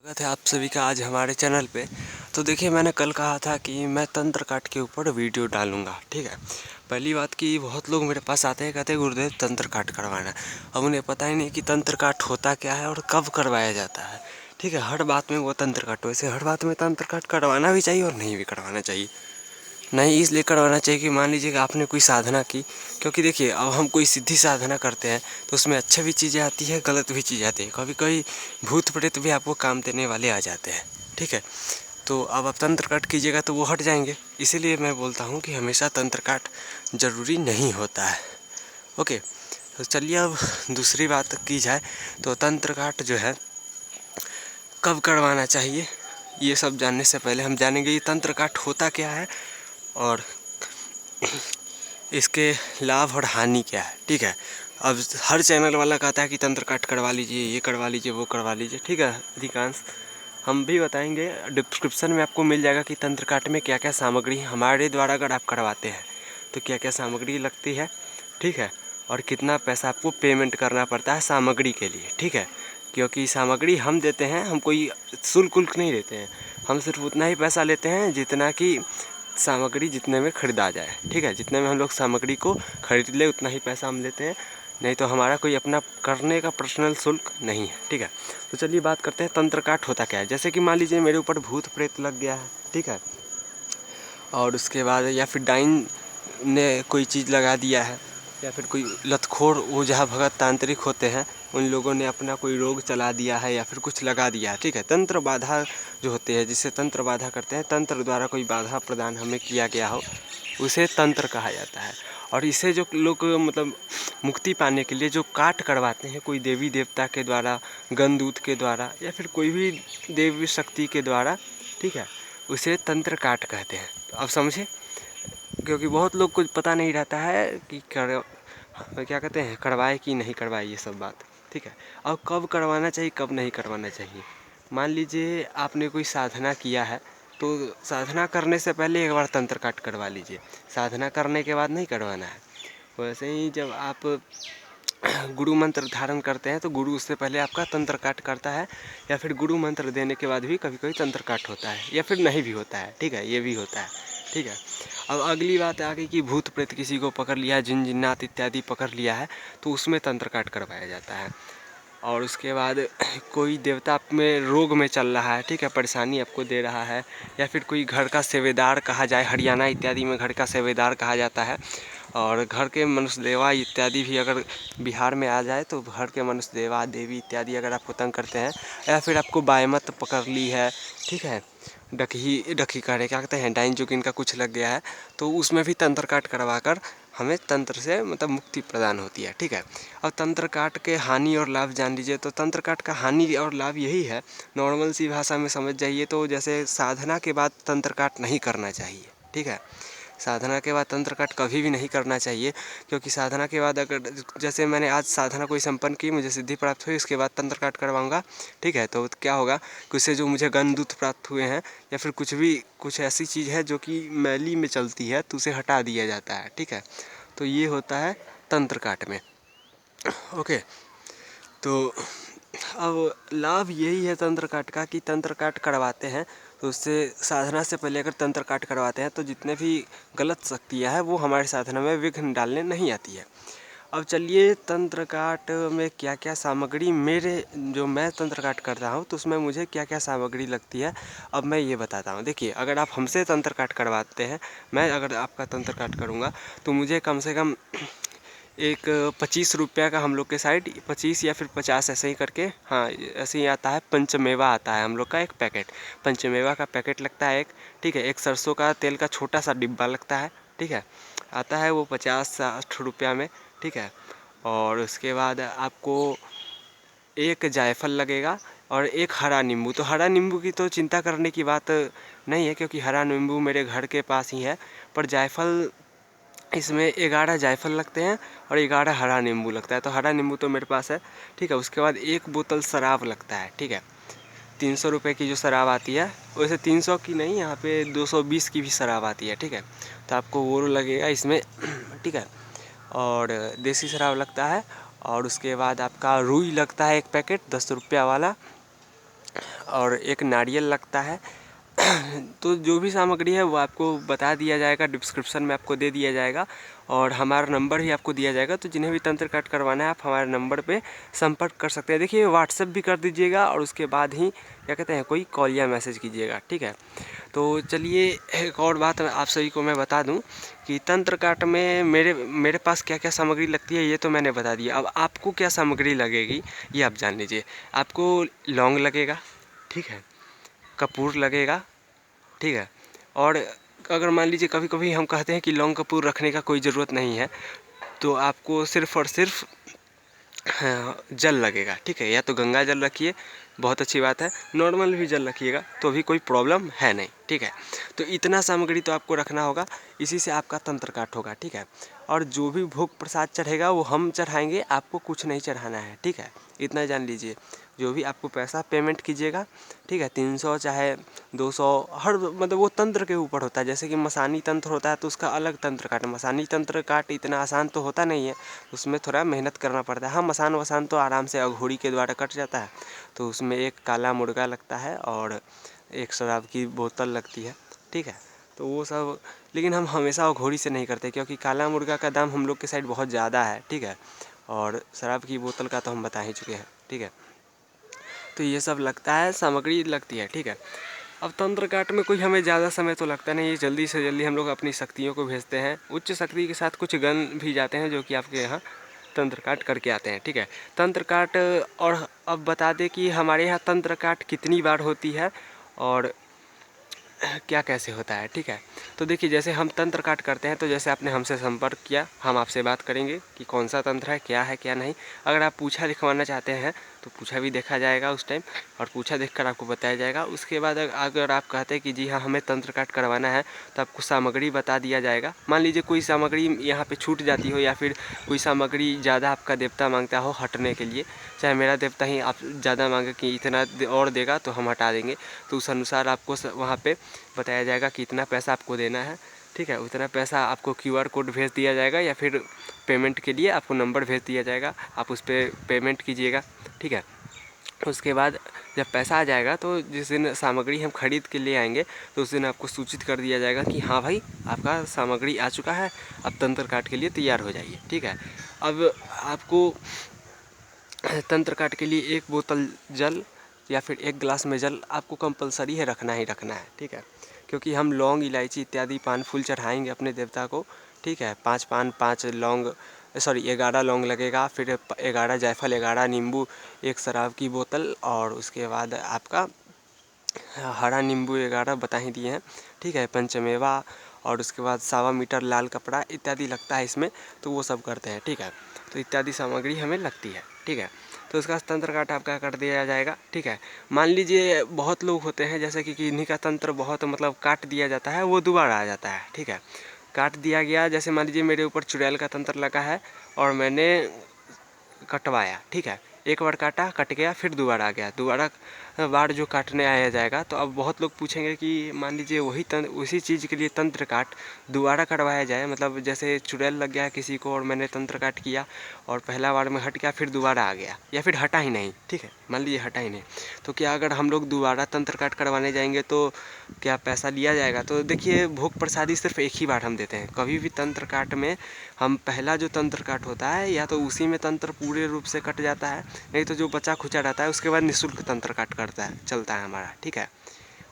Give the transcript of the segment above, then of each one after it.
स्वागत है आप सभी का आज हमारे चैनल पे। तो देखिए, मैंने कल कहा था कि मैं तंत्र काट के ऊपर वीडियो डालूंगा, ठीक है। पहली बात कि बहुत लोग मेरे पास आते हैं, कहते हैं गुरुदेव तंत्र काट करवाना। अब उन्हें पता ही नहीं कि तंत्र काट होता क्या है और कब करवाया जाता है, ठीक है। हर बात में वो तंत्र काट, वैसे हर बात में तंत्र काट करवाना भी चाहिए और नहीं भी करवाना चाहिए। नहीं इसलिए करवाना चाहिए कि मान लीजिए कि आपने कोई साधना की, क्योंकि देखिए अब हम कोई सिद्धि साधना करते हैं तो उसमें अच्छी भी चीज़ें आती है, गलत भी चीज़ें आती है। कभी कभी भूत प्रेत भी आपको काम देने वाले आ जाते हैं, ठीक है। तो अब आप तंत्र काट कीजिएगा तो वो हट जाएंगे। इसीलिए मैं बोलता हूँ कि हमेशा तंत्र काट ज़रूरी नहीं होता है। ओके, तो चलिए अब दूसरी बात की जाए तो तंत्र काट जो है कब करवाना चाहिए, ये सब जानने से पहले हम जानेंगे ये तंत्र काट होता क्या है और इसके लाभ और हानि क्या है, ठीक है। अब हर चैनल वाला कहता है कि तंत्र काट करवा लीजिए, ये करवा लीजिए, वो करवा लीजिए, ठीक है। अधिकांश हम भी बताएंगे, डिस्क्रिप्शन में आपको मिल जाएगा कि तंत्र काट में क्या क्या सामग्री हमारे द्वारा अगर आप करवाते हैं तो क्या क्या सामग्री लगती है, ठीक है। और कितना पैसा आपको पेमेंट करना पड़ता है सामग्री के लिए, ठीक है। क्योंकि सामग्री हम देते हैं, हम कोई शुल्क नहीं देते हैं, हम सिर्फ उतना ही पैसा लेते हैं जितना कि सामग्री जितने में ख़रीदा जाए, ठीक है। जितने में हम लोग सामग्री को खरीद ले उतना ही पैसा हम लेते हैं, नहीं तो हमारा कोई अपना करने का पर्सनल शुल्क नहीं है, ठीक है। तो चलिए बात करते हैं तंत्र काट होता क्या है। जैसे कि मान लीजिए मेरे ऊपर भूत प्रेत लग गया है, ठीक है, और उसके बाद या फिर डाइन ने कोई चीज़ लगा दिया है, या फिर कोई लतखोर ओझा भगत तांत्रिक होते हैं, उन लोगों ने अपना कोई रोग चला दिया है या फिर कुछ लगा दिया है, ठीक है। तंत्र बाधा जो होते हैं, जिससे तंत्र बाधा करते हैं, तंत्र द्वारा कोई बाधा प्रदान हमें किया गया हो, उसे तंत्र कहा जाता है। और इसे जो लोग मतलब मुक्ति पाने के लिए जो काट करवाते हैं, कोई देवी देवता के द्वारा, गणदूत के द्वारा, या फिर कोई भी देवी शक्ति के द्वारा, ठीक है, उसे तंत्र काट कहते हैं। तो आप समझे, क्योंकि बहुत लोग को पता नहीं रहता है कि क्या कहते हैं, करवाए कि नहीं करवाए, ये सब बात, ठीक है। और कब करवाना चाहिए कब नहीं करवाना चाहिए। मान लीजिए आपने कोई साधना किया है तो साधना करने से पहले एक बार तंत्र काट करवा लीजिए, साधना करने के बाद नहीं करवाना है। वैसे ही जब आप गुरु मंत्र धारण करते हैं तो गुरु उससे पहले आपका तंत्र काट करता है, या फिर गुरु मंत्र देने के बाद भी कभी कभी तंत्र काट होता है, या फिर नहीं भी होता है, ठीक है, ये भी होता है, ठीक है। अब अगली बात आ गई कि भूत प्रेत किसी को पकड़ लिया, जिन जिन्नात इत्यादि पकड़ लिया है, तो उसमें तंत्र काट करवाया जाता है। और उसके बाद कोई देवता आप में रोग में चल रहा है, ठीक है, परेशानी आपको दे रहा है, या फिर कोई घर का सेवेदार कहा जाए, हरियाणा इत्यादि में घर का सेवेदार कहा जाता है। और घर के मनुष्य देवा इत्यादि भी अगर बिहार में आ जाए तो घर के मनुष्य देवा देवी इत्यादि अगर आपको तंग करते हैं, या फिर आपको बायमत पकड़ ली है, ठीक है, डकी करे क्या कहते हैं, डाइन जोगिन का कुछ लग गया है, तो उसमें भी तंत्र काट करवा कर हमें तंत्र से मतलब मुक्ति प्रदान होती है, ठीक है। अब तंत्र काट के हानि और लाभ जान लीजिए। तो तंत्र काट का हानि और लाभ यही है, नॉर्मल सी भाषा में समझ जाइए तो जैसे साधना के बाद तंत्र काट नहीं करना चाहिए, ठीक है। साधना के बाद तंत्र काट कभी भी नहीं करना चाहिए, क्योंकि साधना के बाद अगर जैसे मैंने आज साधना कोई संपन्न की, मुझे सिद्धि प्राप्त हुई, उसके बाद तंत्र काट करवाऊंगा, ठीक है, तो क्या होगा कि उससे जो मुझे गणदूत प्राप्त हुए हैं, या फिर कुछ ऐसी चीज़ है जो कि मैली में चलती है, तो उसे हटा दिया जाता है, ठीक है। तो ये होता है तंत्र काट में। ओके, तो अब लाभ यही है तंत्र काट का कि तंत्र काट करवाते हैं तो उससे साधना से पहले अगर तंत्र काट करवाते हैं तो जितने भी गलत शक्तियाँ हैं वो हमारी साधना में विघ्न डालने नहीं आती है। अब चलिए तंत्र काट में क्या क्या सामग्री मैं तंत्र काट करता हूँ तो उसमें मुझे क्या क्या सामग्री लगती है, अब मैं ये बताता हूँ। देखिए, अगर आप हमसे तंत्र काट करवाते हैं, मैं अगर आपका तंत्र काट करूँगा तो मुझे कम से कम एक 25 रुपया का, हम लोग के साइड 25 या फिर 50 ऐसे ही करके, हाँ ऐसे ही आता है, पंचमेवा आता है हम लोग का एक पैकेट, पंचमेवा का पैकेट लगता है एक, ठीक है। एक सरसों का तेल का छोटा सा डिब्बा लगता है, ठीक है, आता है वो 50-60 रुपया में, ठीक है। और उसके बाद आपको एक जायफल लगेगा और एक हरा नींबू। तो हरा नींबू की तो चिंता करने की बात नहीं है, क्योंकि हरा नींबू मेरे घर के पास ही है। पर जायफल, इसमें 11 जायफल लगते हैं और 11 हरा नींबू लगता है, तो हरा नींबू तो मेरे पास है, ठीक है। उसके बाद एक बोतल शराब लगता है, ठीक है, 300 रुपये की जो शराब आती है, वैसे 300 की नहीं, यहाँ पे 220 की भी शराब आती है, ठीक है। तो आपको वो लगेगा इसमें, ठीक है। और देसी शराब लगता है, और उसके बाद आपका रुई लगता है एक पैकेट 10 रुपया वाला, और एक नारियल लगता है। तो जो भी सामग्री है वो आपको बता दिया जाएगा, डिस्क्रिप्शन में आपको दे दिया जाएगा और हमारा नंबर ही आपको दिया जाएगा। तो जिन्हें भी तंत्र काट करवाना है आप हमारे नंबर पे संपर्क कर सकते हैं। देखिए व्हाट्सएप भी कर दीजिएगा और उसके बाद ही क्या कहते हैं कोई कॉल या मैसेज कीजिएगा, ठीक है। तो चलिए एक और बात आप सभी को मैं बता दूं कि तंत्र काट में मेरे पास क्या क्या सामग्री लगती है ये तो मैंने बता दिया। अब आपको क्या सामग्री लगेगी ये आप जान लीजिए। आपको लौंग लगेगा, ठीक है, कपूर लगेगा, ठीक है। और अगर मान लीजिए कभी कभी हम कहते हैं कि लौंग कपूर रखने का कोई ज़रूरत नहीं है, तो आपको सिर्फ़ और सिर्फ जल लगेगा, ठीक है। या तो गंगा जल रखिए, बहुत अच्छी बात है, नॉर्मल भी जल रखिएगा तो भी कोई प्रॉब्लम है नहीं, ठीक है। तो इतना सामग्री तो आपको रखना होगा, इसी से आपका तंत्र काट होगा, ठीक है। और जो भी भोग प्रसाद चढ़ेगा वो हम चढ़ाएंगे, आपको कुछ नहीं चढ़ाना है, ठीक है। इतना जान लीजिए। जो भी आपको पैसा पेमेंट कीजिएगा, ठीक है, 300 चाहे 200 हर मतलब वो तंत्र के ऊपर होता है। जैसे कि मसानी तंत्र होता है तो उसका अलग तंत्र काट, मसानी तंत्र काट इतना आसान तो होता नहीं है, उसमें थोड़ा मेहनत करना पड़ता है। हाँ, मसान वसान तो आराम से अघोरी के द्वारा कट जाता है। तो उसमें एक काला मुर्गा लगता है और एक शराब की बोतल लगती है, ठीक है। तो वो सब, लेकिन हम हमेशा अघोरी से नहीं करते क्योंकि काला मुर्गा का दाम हम लोग के साइड बहुत ज़्यादा है, ठीक है। और शराब की बोतल का तो हम बता ही चुके हैं, ठीक है। तो ये सब लगता है, सामग्री लगती है, ठीक है। अब तंत्र काट में कोई हमें ज़्यादा समय तो लगता नहीं है, जल्दी से जल्दी हम लोग अपनी शक्तियों को भेजते हैं। उच्च शक्ति के साथ कुछ गण भी जाते हैं जो कि आपके यहाँ तंत्र काट करके आते हैं, ठीक है। तंत्र काट, और अब बता दें कि हमारे यहाँ तंत्र काट कितनी बार होती है और क्या कैसे होता है, ठीक है। तो देखिए जैसे हम तंत्र काट करते हैं तो जैसे आपने हमसे संपर्क किया, हम आपसे बात करेंगे कि कौन सा तंत्र है क्या नहीं। अगर आप पूछा लिखवाना चाहते हैं तो पूछा भी देखा जाएगा उस टाइम, और पूछा देखकर आपको बताया जाएगा। उसके बाद अगर आप कहते हैं कि जी हाँ हमें तंत्र काट करवाना है तो आपको सामग्री बता दिया जाएगा। मान लीजिए कोई सामग्री यहाँ पे छूट जाती हो या फिर कोई सामग्री ज़्यादा आपका देवता मांगता हो हटने के लिए, चाहे मेरा देवता ही आप ज़्यादा मांगे कि इतना और देगा तो हम हटा देंगे, तो उस अनुसार आपको वहाँ पे बताया जाएगा कि इतना पैसा आपको देना है, ठीक है। उतना पैसा आपको QR कोड भेज दिया जाएगा या फिर पेमेंट के लिए आपको नंबर भेज दिया जाएगा, आप उस पर पेमेंट कीजिएगा, ठीक है। उसके बाद जब पैसा आ जाएगा तो जिस दिन सामग्री हम खरीद के ले आएंगे तो उस दिन आपको सूचित कर दिया जाएगा कि हाँ भाई आपका सामग्री आ चुका है, अब तंत्र काट के लिए तैयार हो जाइए, ठीक है। अब आपको तंत्र काट के लिए एक बोतल जल या फिर एक गिलास में जल आपको कंपलसरी है रखना ही रखना है, ठीक है। क्योंकि हम लौंग इलायची इत्यादि पान फूल चढ़ाएंगे अपने देवता को, ठीक है। 5 पान 5 लौंग 11 लौंग लगेगा, फिर 11 जायफल, 11 नींबू, एक शराब की बोतल और उसके बाद आपका हरा नींबू 11 बता ही दिए हैं, ठीक है। पंचमेवा और उसके बाद 1.25 मीटर लाल कपड़ा इत्यादि लगता है इसमें, तो वो सब करते हैं, ठीक है। तो इत्यादि सामग्री हमें लगती है, ठीक है। तो उसका तंत्र काट आपका कर दिया जाएगा, ठीक है। मान लीजिए बहुत लोग होते हैं जैसे कि किन्हीं का तंत्र बहुत मतलब काट दिया जाता है, वो दोबारा आ जाता है, ठीक है। काट दिया गया, जैसे मान लीजिए मेरे ऊपर चुड़ैल का तंत्र लगा है और मैंने कटवाया, ठीक है। एक बार काटा, कट गया, फिर दोबारा आ गया, दोबारा बार जो काटने आया जाएगा। तो अब बहुत लोग पूछेंगे कि मान लीजिए उसी चीज़ के लिए तंत्र काट दोबारा करवाया जाए, मतलब जैसे चुड़ैल लग गया किसी को और मैंने तंत्र काट किया और पहला बार में हट गया, फिर दोबारा आ गया या फिर हटा ही नहीं, ठीक है, मान लीजिए हटा ही नहीं, तो क्या अगर हम लोग दोबारा तंत्र काट करवाने जाएंगे तो क्या पैसा लिया जाएगा? तो देखिए भोग प्रसादी सिर्फ एक ही बार हम देते हैं। कभी भी तंत्र काट में हम पहला जो तंत्र काट होता है या तो उसी में तंत्र पूरे रूप से कट जाता है, नहीं तो जो बचा खुचा रहता है उसके बाद निःशुल्क तंत्र काट करता है चलता है हमारा, ठीक है।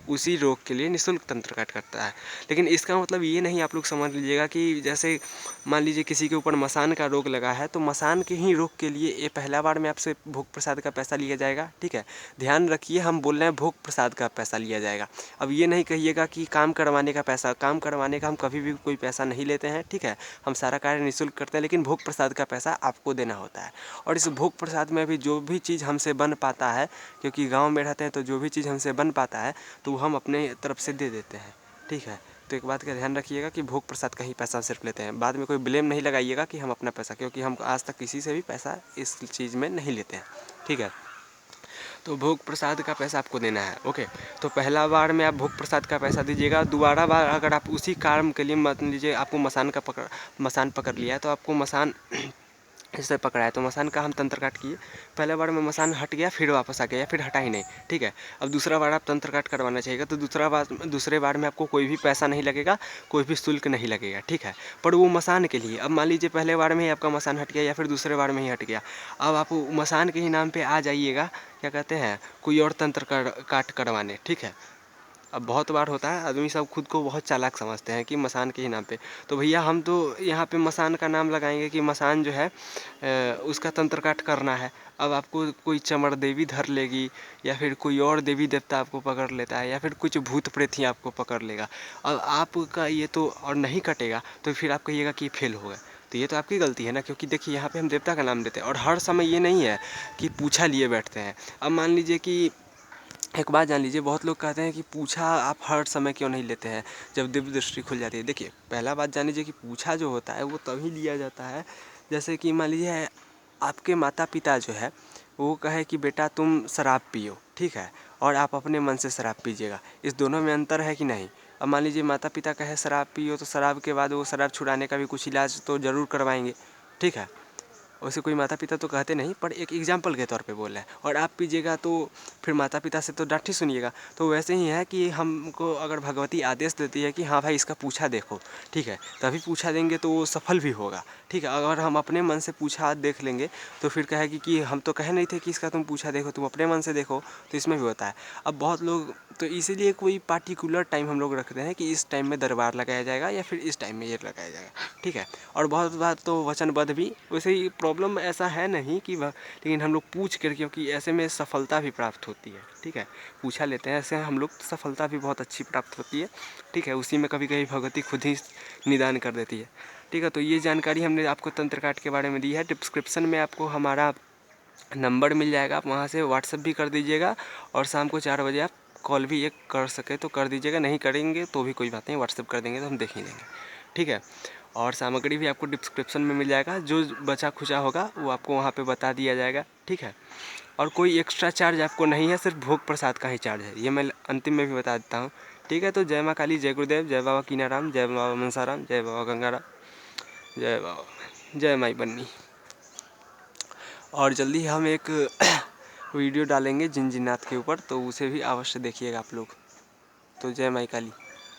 उसी रोग के लिए निःशुल्क तंत्र काट करता है। लेकिन इसका मतलब ये नहीं आप लोग समझ लीजिएगा कि जैसे मान लीजिए किसी के ऊपर मसान का रोग लगा है तो मसान के ही रोग के लिए ये पहला बार में आपसे भोग प्रसाद का पैसा लिया जाएगा, ठीक है। ध्यान रखिए हम बोल रहे हैं भोग प्रसाद का पैसा लिया जाएगा। अब ये नहीं कहिएगा कि काम करवाने का पैसा, काम करवाने का हम कभी भी कोई पैसा नहीं लेते हैं, ठीक है। हम सारा कार्य निःशुल्क करते हैं, लेकिन भोग प्रसाद का पैसा आपको देना होता है। और इस भोग प्रसाद में भी जो भी चीज़ हमसे बन पाता है, क्योंकि गाँव में रहते हैं तो जो भी चीज़ हमसे बन पाता है तो हम अपने तरफ से दे देते हैं, ठीक है। तो एक बात का ध्यान रखिएगा कि भोग प्रसाद का ही पैसा सिर्फ लेते हैं, बाद में कोई ब्लेम नहीं लगाइएगा कि हम अपना पैसा, क्योंकि हम आज तक किसी से भी पैसा इस चीज़ में नहीं लेते हैं, ठीक है। तो भोग प्रसाद का पैसा आपको देना है, ओके। तो पहला बार में आप भोग प्रसाद का पैसा दीजिएगा, दोबारा बार अगर आप उसी काम के लिए मान लीजिए आपको मसान पकड़ लिया है तो आपको मसान जैसे पकड़ा है तो मसान का हम तंत्र काट किए, पहले बार में मसान हट गया फिर वापस आ गया या फिर हटा ही नहीं, ठीक है। अब दूसरा बार आप तंत्र काट करवाना चाहिए तो दूसरे बार में आपको कोई भी पैसा नहीं लगेगा, कोई भी शुल्क नहीं लगेगा, ठीक है। पर वो मसान के लिए, अब मान लीजिए पहले बार में ही आपका मसान हट गया या फिर दूसरे बार में ही हट गया, अब आप मसान के ही नाम पर आ जाइएगा, क्या कहते हैं, कोई और तंत्र काट करवाने, ठीक है। अब बहुत बार होता है आदमी सब खुद को बहुत चालाक समझते हैं कि मसान के ही नाम पे, तो भैया हम तो यहाँ पे मसान का नाम लगाएंगे कि मसान जो है उसका तंत्र काट करना है। अब आपको कोई चमड़ देवी धर लेगी या फिर कोई और देवी देवता आपको पकड़ लेता है या फिर कुछ भूत प्रेत ही आपको पकड़ लेगा, अब आपका ये तो और नहीं कटेगा तो फिर आप कहिएगा कि फेल हो गए, तो ये तो आपकी गलती है ना, क्योंकि देखिए यहाँ पे हम देवता का नाम देते हैं और हर समय ये नहीं है कि पूछा लिए बैठते हैं। अब मान लीजिए कि एक बात जान लीजिए, बहुत लोग कहते हैं कि पूछा आप हर समय क्यों नहीं लेते हैं जब दिव्य दृष्टि खुल जाती है। देखिए पहला बात जान लीजिए कि पूछा जो होता है वो तभी लिया जाता है जैसे कि मान लीजिए आपके माता पिता जो है वो कहे कि बेटा तुम शराब पियो, ठीक है, और आप अपने मन से शराब पीजिएगा, इस दोनों में अंतर है कि नहीं। अब मान लीजिए माता पिता कहे शराब पियो तो शराब के बाद वो शराब छुड़ाने का भी कुछ इलाज तो ज़रूर करवाएंगे, ठीक है। वैसे कोई माता पिता तो कहते नहीं, पर एक एग्जाम्पल के तौर पे बोल रहे हैं, और आप पीजिएगा तो फिर माता पिता से तो डांट ही सुनिएगा। तो वैसे ही है कि हमको अगर भगवती आदेश देती है कि हाँ भाई इसका पूछा देखो, ठीक है, तभी पूछा देंगे तो वो सफल भी होगा, ठीक है। अगर हम अपने मन से पूछा देख लेंगे तो फिर कहेगी कि हम तो कहे नहीं थे कि इसका तुम पूछा देखो, तुम अपने मन से देखो, तो इसमें भी होता है। अब बहुत लोग तो इसीलिए कोई पार्टिकुलर टाइम हम लोग रखते हैं कि इस टाइम में दरबार लगाया जाएगा या फिर इस टाइम में ये लगाया जाएगा, ठीक है। और बहुत बार तो वचनबद्ध भी, वैसे ही प्रॉब्लम ऐसा है नहीं कि लेकिन हम लोग पूछ कर, क्योंकि ऐसे में सफलता भी प्राप्त होती है, ठीक है। पूछा लेते हैं ऐसे हम लोग, सफलता भी बहुत अच्छी प्राप्त होती है, ठीक है। उसी में कभी कभी भगवती खुद ही निदान कर देती है, ठीक है। तो ये जानकारी हमने आपको तंत्र काट के बारे में दी है। डिस्क्रिप्शन में आपको हमारा नंबर मिल जाएगा, आप वहाँ से व्हाट्सअप भी कर दीजिएगा और शाम को 4 बजे आप कॉल भी एक कर सके तो कर दीजिएगा, नहीं करेंगे तो भी कोई बात नहीं, व्हाट्सअप कर देंगे तो हम देख ही लेंगे, ठीक है। और सामग्री भी आपको डिस्क्रिप्शन में मिल जाएगा, जो बचा खुचा होगा वो आपको वहाँ पे बता दिया जाएगा, ठीक है। और कोई एक्स्ट्रा चार्ज आपको नहीं है, सिर्फ भोग प्रसाद का ही चार्ज है, ये मैं अंतिम में भी बता देता हूँ, ठीक है। तो जय माँ काली, जय गुरुदेव, जय बाबा कीनाराम, जय बाबा मनसाराम, जय बाबा गंगाराम, जय बाबा, जय माई बन्नी। और जल्दी हम एक वीडियो डालेंगे जिनजिनाथ के ऊपर, तो उसे भी अवश्य देखिएगा आप लोग। तो जय माई काली।